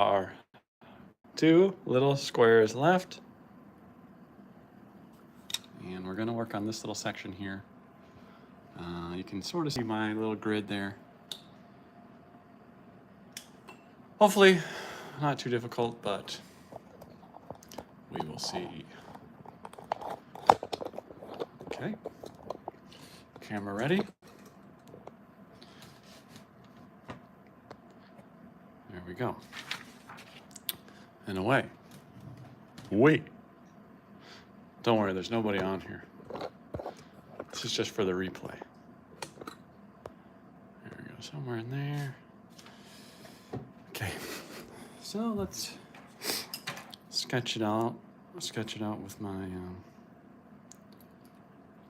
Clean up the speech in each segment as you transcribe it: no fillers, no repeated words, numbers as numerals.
are 2 little squares left. And we're gonna work on this little section here. You can sort of see my little grid there. Hopefully not too difficult, but we will see. Okay, camera ready. There we go. And away. Wait. Don't worry, there's nobody on here. This is just for the replay. There we go, somewhere in there. Okay, so let's sketch it out. I'll sketch it out with my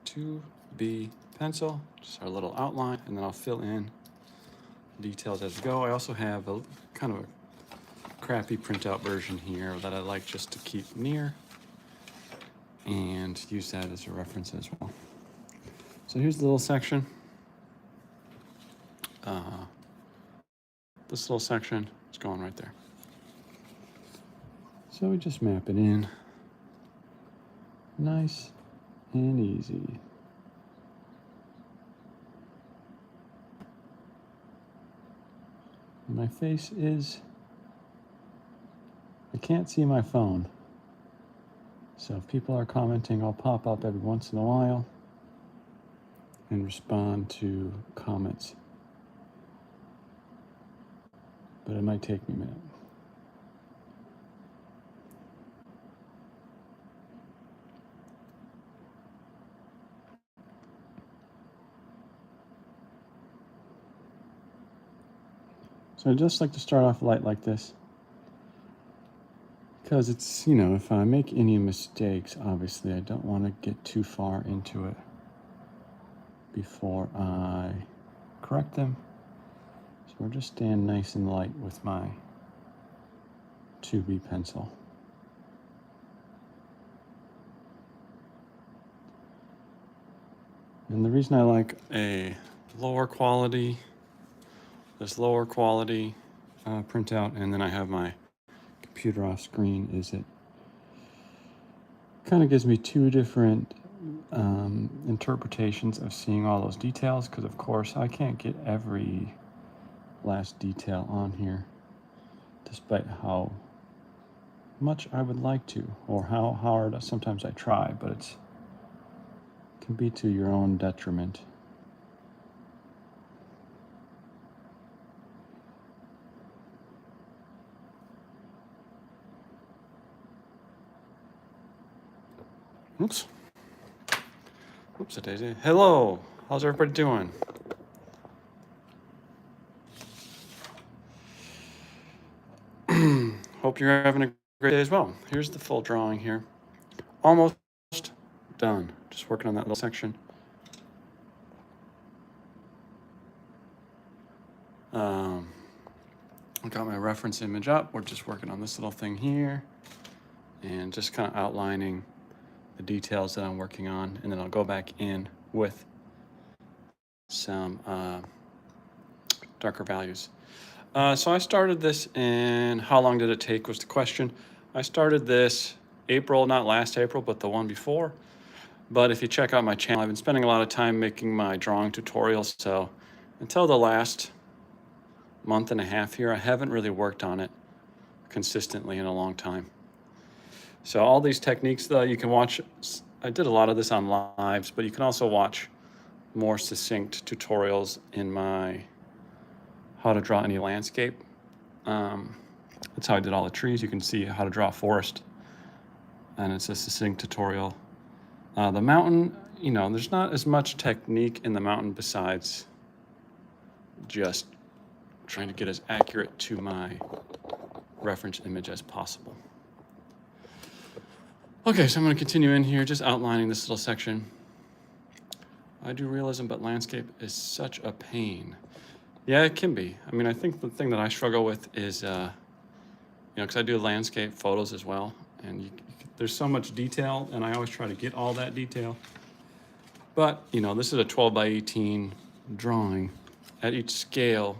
2B pencil, just our little outline, and then I'll fill in details as we go. I also have a kind of a crappy printout version here that I like just to keep near and use that as a reference as well. So here's the little section. This little section is going right there. So we just map it in. Nice and easy. My face is, I can't see my phone. So if people are commenting, I'll pop up every once in a while and respond to comments. But it might take me a minute. So I just like to start off light like this. Because it's, you know, if I make any mistakes, obviously I don't want to get too far into it before I correct them. So we're just staying nice and light with my 2B pencil. And the reason I like a lower quality, this lower quality printout, and then I have my computer off screen, is it kind of gives me 2 different interpretations of seeing all those details, because of course I can't get every last detail on here, despite how much I would like to, or how hard sometimes I try, but it can be to your own detriment. Oops. Oops, a daisy. Hello, how's everybody doing? Hope you're having a great day as well. Here's the full drawing here. Almost done. Just working on that little section. I got my reference image up. We're just working on this little thing here and just kind of outlining the details that I'm working on, and then I'll go back in with some darker values. So I started this in, how long did it take was the question. I started this April, not last April, but the one before. But if you check out my channel, I've been spending a lot of time making my drawing tutorials, so until the last month and a half here, I haven't really worked on it consistently in a long time. So all these techniques that you can watch, I did a lot of this on lives, but you can also watch more succinct tutorials in my how to draw any landscape. That's how I did all the trees. You can see how to draw a forest, and it's a succinct tutorial. The mountain, you know, there's not as much technique in the mountain besides just trying to get as accurate to my reference image as possible. Okay, so I'm going to continue in here, just outlining this little section. I do realism, but landscape is such a pain. Yeah, it can be. I mean, I think the thing that I struggle with is, you know, because I do landscape photos as well, and there's so much detail, and I always try to get all that detail. But, you know, this is a 12 by 18 drawing. At each scale,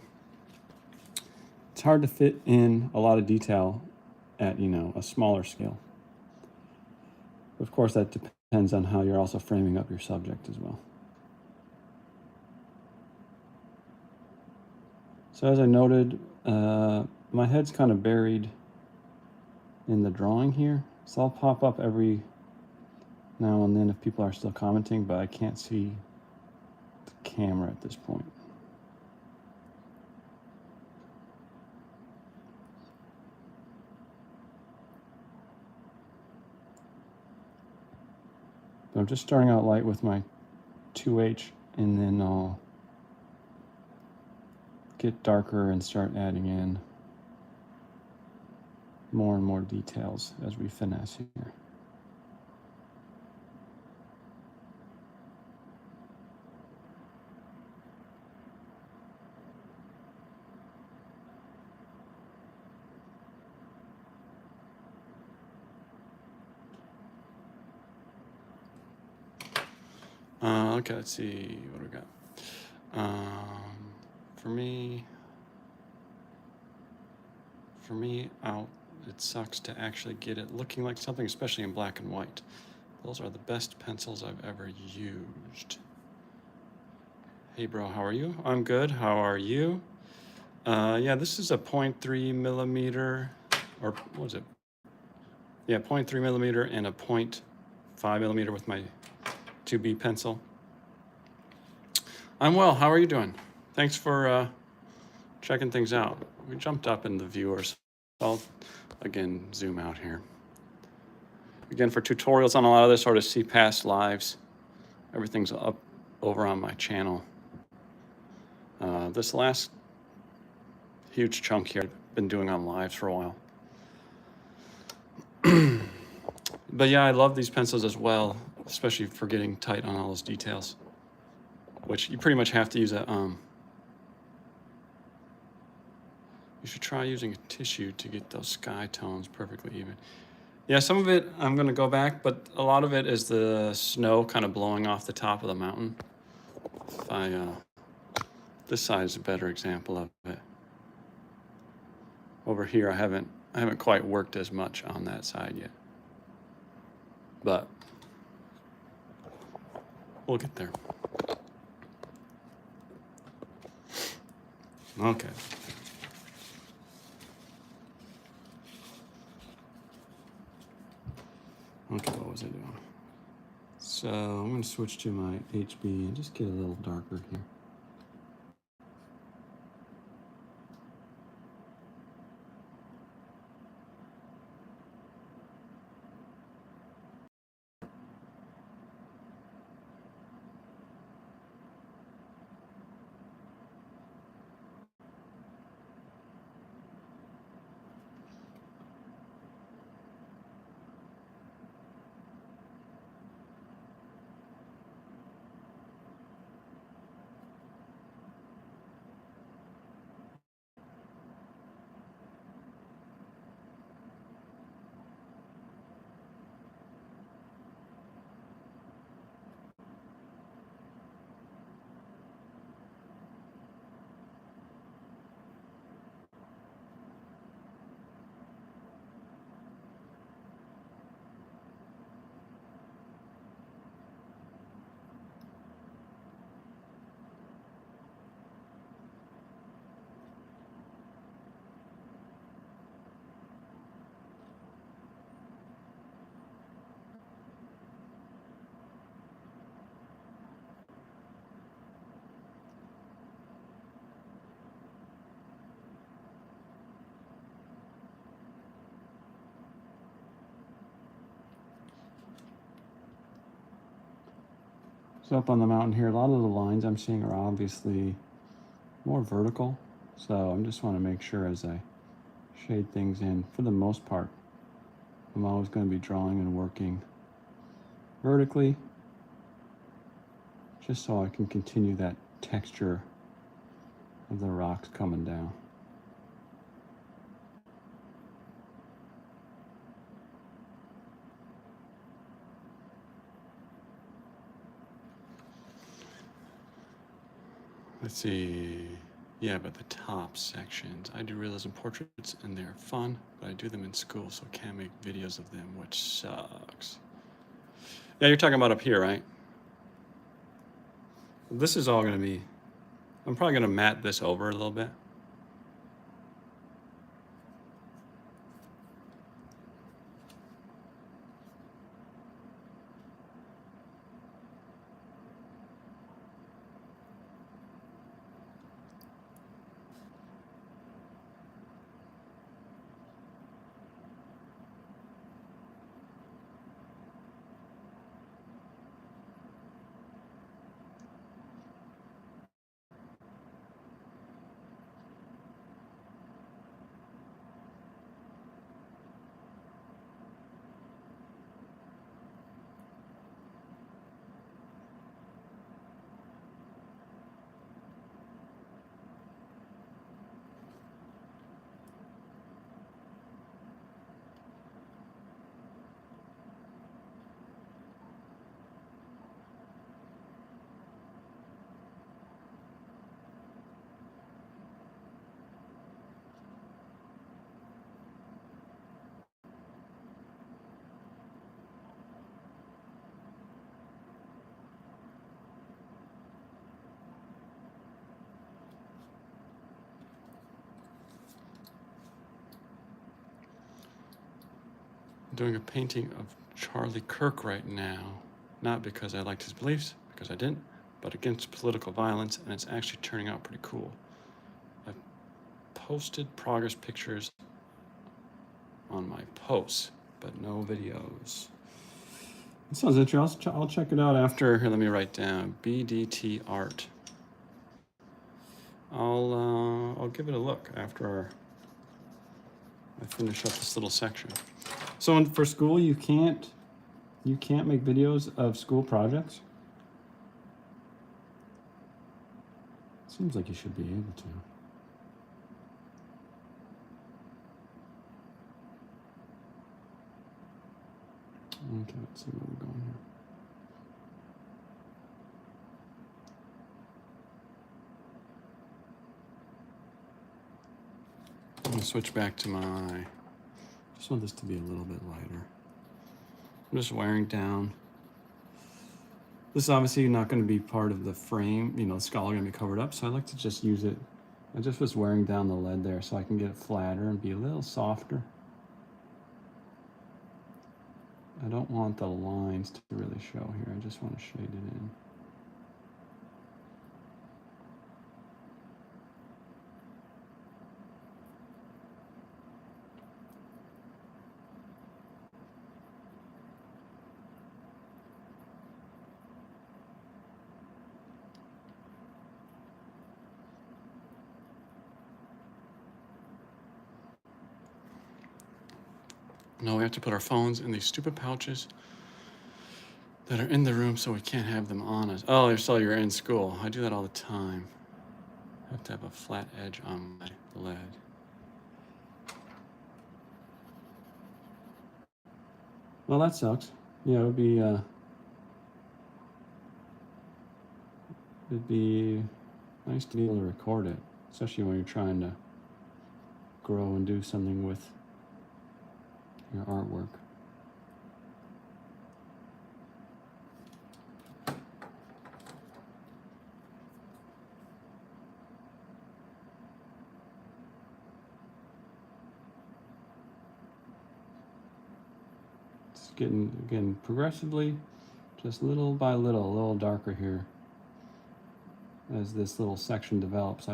it's hard to fit in a lot of detail at, you know, a smaller scale. Of course, that depends on how you're also framing up your subject as well. So as I noted, my head's kind of buried in the drawing here. So I'll pop up every now and then if people are still commenting, but I can't see the camera at this point. But I'm just starting out light with my 2H, and then I'll get darker and start adding in more and more details as we finesse here. Okay, let's see what do we got. For me, it sucks to actually get it looking like something, especially in black and white. Those are the best pencils I've ever used. Hey bro, how are you? I'm good, how are you? Yeah, this is a 0.3 millimeter, or what was it? Yeah, 0.3 millimeter and a 0.5 millimeter with my 2B pencil. I'm well, how are you doing? Thanks for checking things out. We jumped up in the viewers. I'll again zoom out here. Again, for tutorials on a lot of this sort of CPAS lives, everything's up over on my channel. This last huge chunk here I've been doing on lives for a while. But yeah, I love these pencils as well, especially for getting tight on all those details, which you pretty much have to use a, you should try using a tissue to get those sky tones perfectly even. Yeah, some of it I'm gonna go back, but a lot of it is the snow kind of blowing off the top of the mountain. This side is a better example of it. Over here, I haven't quite worked as much on that side yet, but we'll get there. Okay. Okay, what was I doing? So I'm going to switch to my HB and just get a little darker here. So up on the mountain here, a lot of the lines I'm seeing are obviously more vertical. So I just want to make sure as I shade things in, for the most part, I'm always going to be drawing and working vertically, just so I can continue that texture of the rocks coming down. Let's see. Yeah, but the top sections, I do realism portraits and they're fun, but I do them in school, so I can't make videos of them, which sucks. Yeah, you're talking about up here, right? This is all gonna be, I'm probably gonna matte this over a little bit. I'm doing a painting of Charlie Kirk right now, not because I liked his beliefs, because I didn't, but against political violence, and it's actually turning out pretty cool. I've posted progress pictures on my posts, but no videos. That sounds interesting. I'll check it out after. Here, let me write down BDT art. I'll give it a look after I finish up this little section. So for school, you can't make videos of school projects? Seems like you should be able to. Okay, let's see where we're going here. I'm gonna switch back to my, just want this to be a little bit lighter. I'm just wearing down. This is obviously not gonna be part of the frame, you know, the skull gonna be covered up, so I like to just use it. I just was wearing down the lead there so I can get it flatter and be a little softer. I don't want the lines to really show here. I just want to shade it in. No, we have to put our phones in these stupid pouches that are in the room so we can't have them on us. Oh, so you're in school. I do that all the time. I have to have a flat edge on my lead. Well, that sucks. Yeah, it'd be nice to be able to record it, especially when you're trying to grow and do something with your artwork. It's getting, again, progressively, just little by little, a little darker here as this little section develops.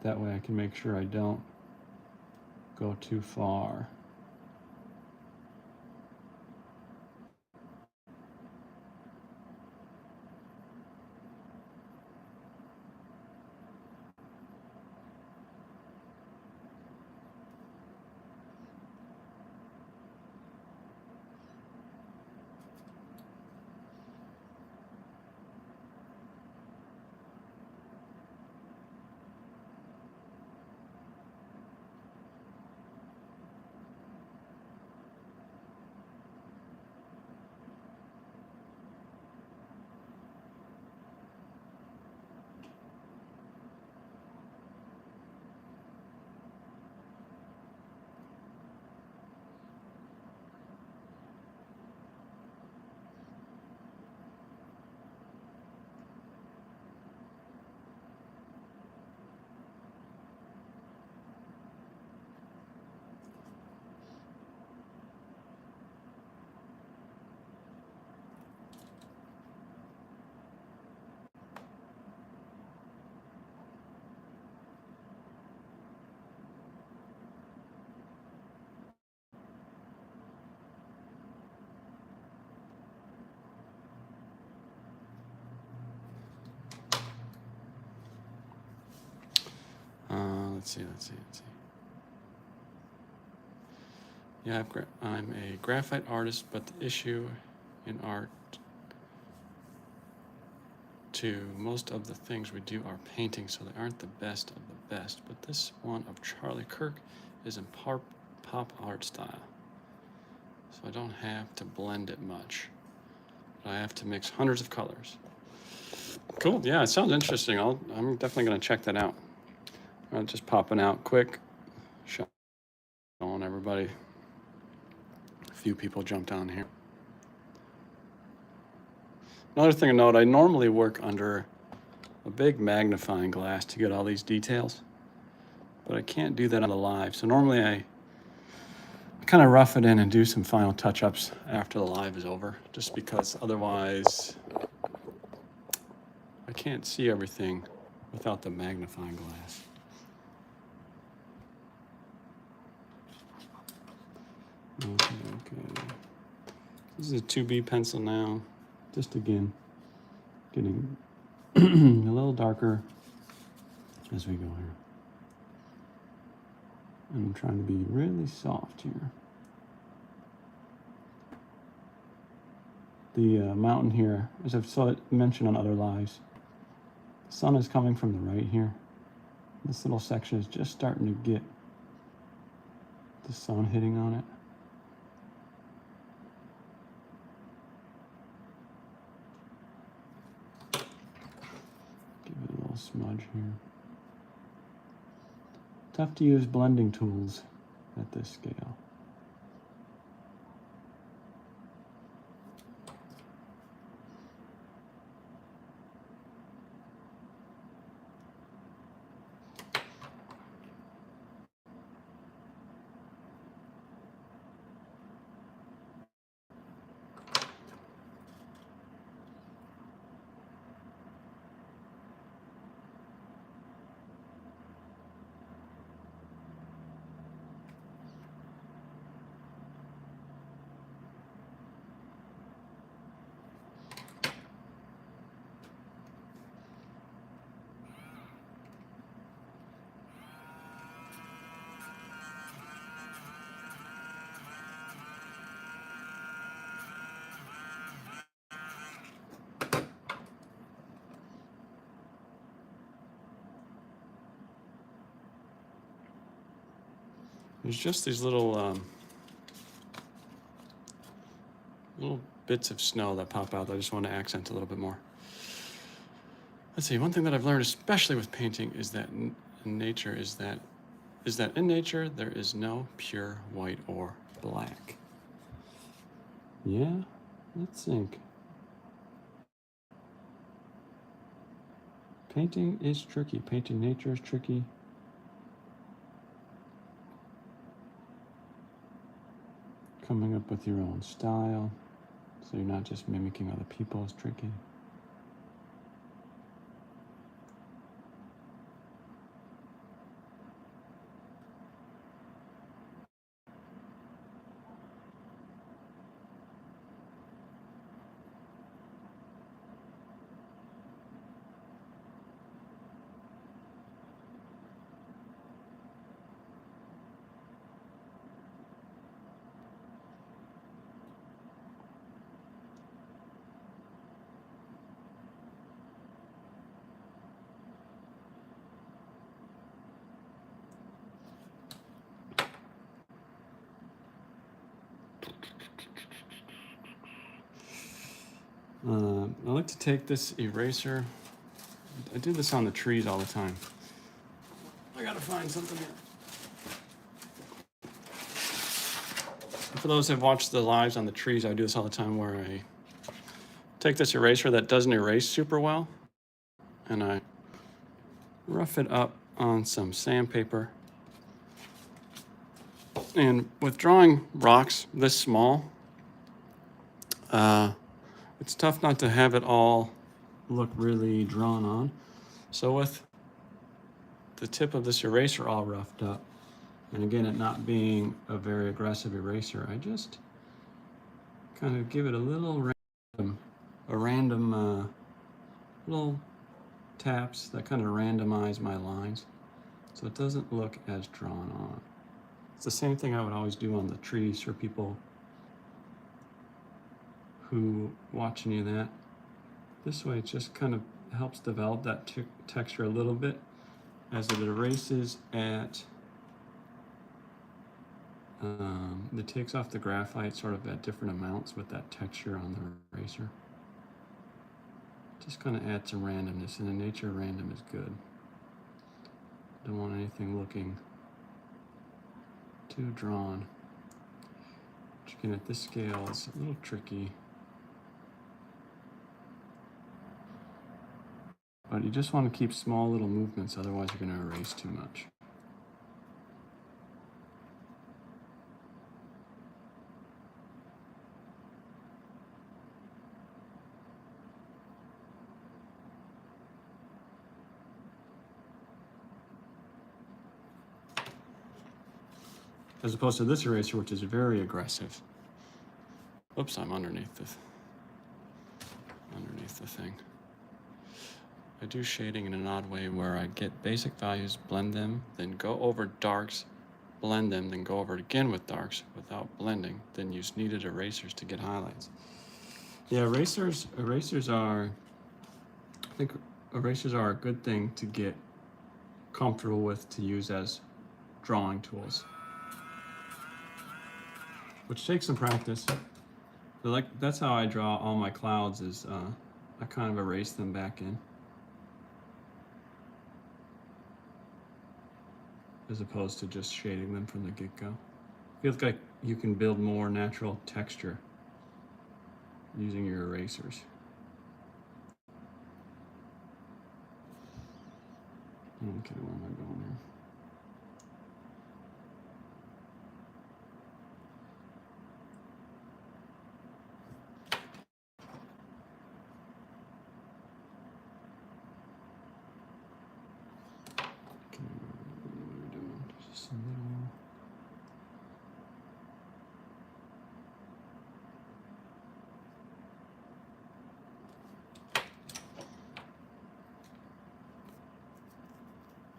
That way I can make sure I don't go too far. let's see. Yeah, I'm a graphite artist, but the issue in art to most of the things we do are paintings, so they aren't the best of the best. But this one of Charlie Kirk is in pop art style, so I don't have to blend it much. But I have to mix hundreds of colors. Cool. Yeah, it sounds interesting. I'm definitely going to check that out. Just popping out quick, showing everybody. A few people jumped on here. Another thing to note, I normally work under a big magnifying glass to get all these details, but I can't do that on the live. So normally I kind of rough it in and do some final touch-ups after the live is over, just because otherwise I can't see everything without the magnifying glass. Okay. This is a 2B pencil now. Just again, getting a little darker as we go here. And I'm trying to be really soft here. The mountain here, as I've mentioned on other lives, the sun is coming from the right here. This little section is just starting to get the sun hitting on it. Give it a little smudge here. Tough to use blending tools at this scale. There's just these little bits of snow that pop out that I just want to accent a little bit more. Let's see, one thing that I've learned, especially with painting, is that in nature there is no pure white or black. Yeah, let's think. Painting is tricky. Painting nature is tricky. Coming up with your own style, so you're not just mimicking other people, is tricky. I like to take this eraser. I do this on the trees all the time. I gotta find something here. For those who have watched the lives on the trees, I do this all the time where I take this eraser that doesn't erase super well and I rough it up on some sandpaper. And with drawing rocks this small, it's tough not to have it all look really drawn on. So with the tip of this eraser all roughed up, and again, it not being a very aggressive eraser, I just kind of give it a little random little taps that kind of randomize my lines. so it doesn't look as drawn on. It's the same thing I would always do on the trees for people who watch any of that. This way it just kind of helps develop that texture a little bit as it erases at, it takes off the graphite sort of at different amounts with that texture on the eraser. Just kind of add some randomness, and in nature random is good. Don't want anything looking too drawn. Which again, at this scale is a little tricky. But you just want to keep small little movements, otherwise you're going to erase too much. As opposed to this eraser, which is very aggressive. Oops, I'm underneath the thing. I do shading in an odd way where I get basic values, blend them, then go over darks, blend them, then go over it again with darks without blending, then use kneaded erasers to get highlights. Yeah, erasers are, I think erasers are a good thing to get comfortable with to use as drawing tools, which takes some practice. But that's how I draw all my clouds, is I kind of erase them back in, as opposed to just shading them from the get-go. Feels like you can build more natural texture using your erasers. Okay, where am I going here?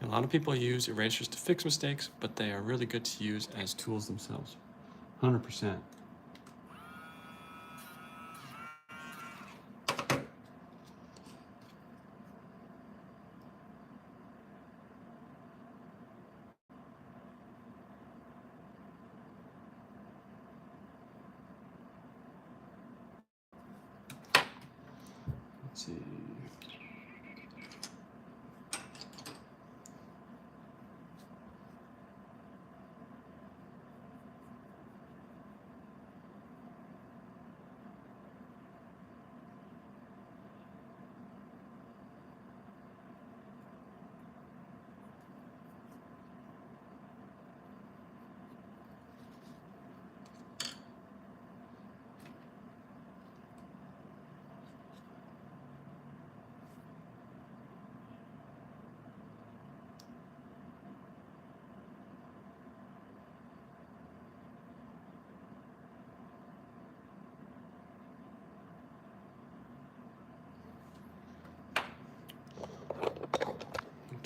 A lot of people use erasers to fix mistakes, but they are really good to use as tools themselves. 100%. Let's see.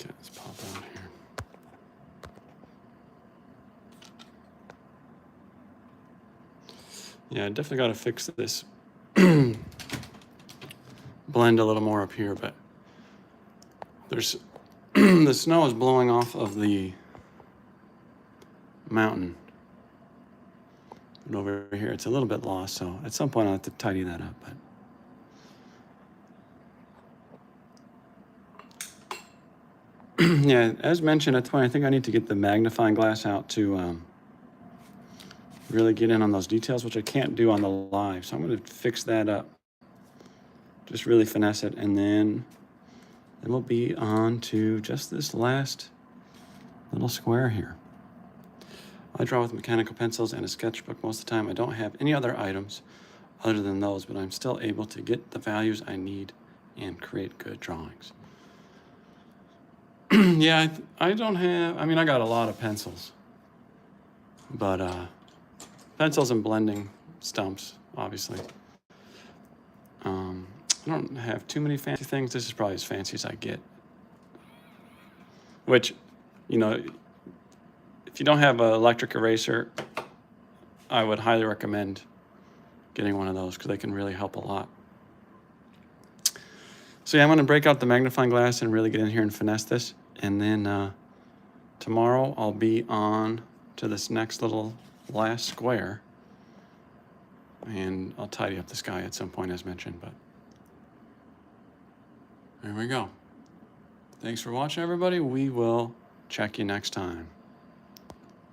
Okay, let's pop out here. Yeah, I definitely got to fix this blend a little more up here, but there's the snow is blowing off of the mountain. And over here, it's a little bit lost, so at some point I'll have to tidy that up. But yeah, as mentioned, that's why I think I need to get the magnifying glass out to really get in on those details, which I can't do on the live. So I'm going to fix that up. Just really finesse it, and then we'll be on to just this last little square here. I draw with mechanical pencils and a sketchbook most of the time. I don't have any other items other than those, but I'm still able to get the values I need and create good drawings. Yeah, I don't have, I mean, I got a lot of pencils, but pencils and blending stumps, obviously. I don't have too many fancy things. This is probably as fancy as I get, which you know, if you don't have an electric eraser, I would highly recommend getting one of those because they can really help a lot. So yeah, I'm going to break out the magnifying glass and really get in here and finesse this. And then tomorrow I'll be on to this next little last square. And I'll tidy up the sky at some point as mentioned, but there we go. Thanks for watching, everybody. We will check you next time.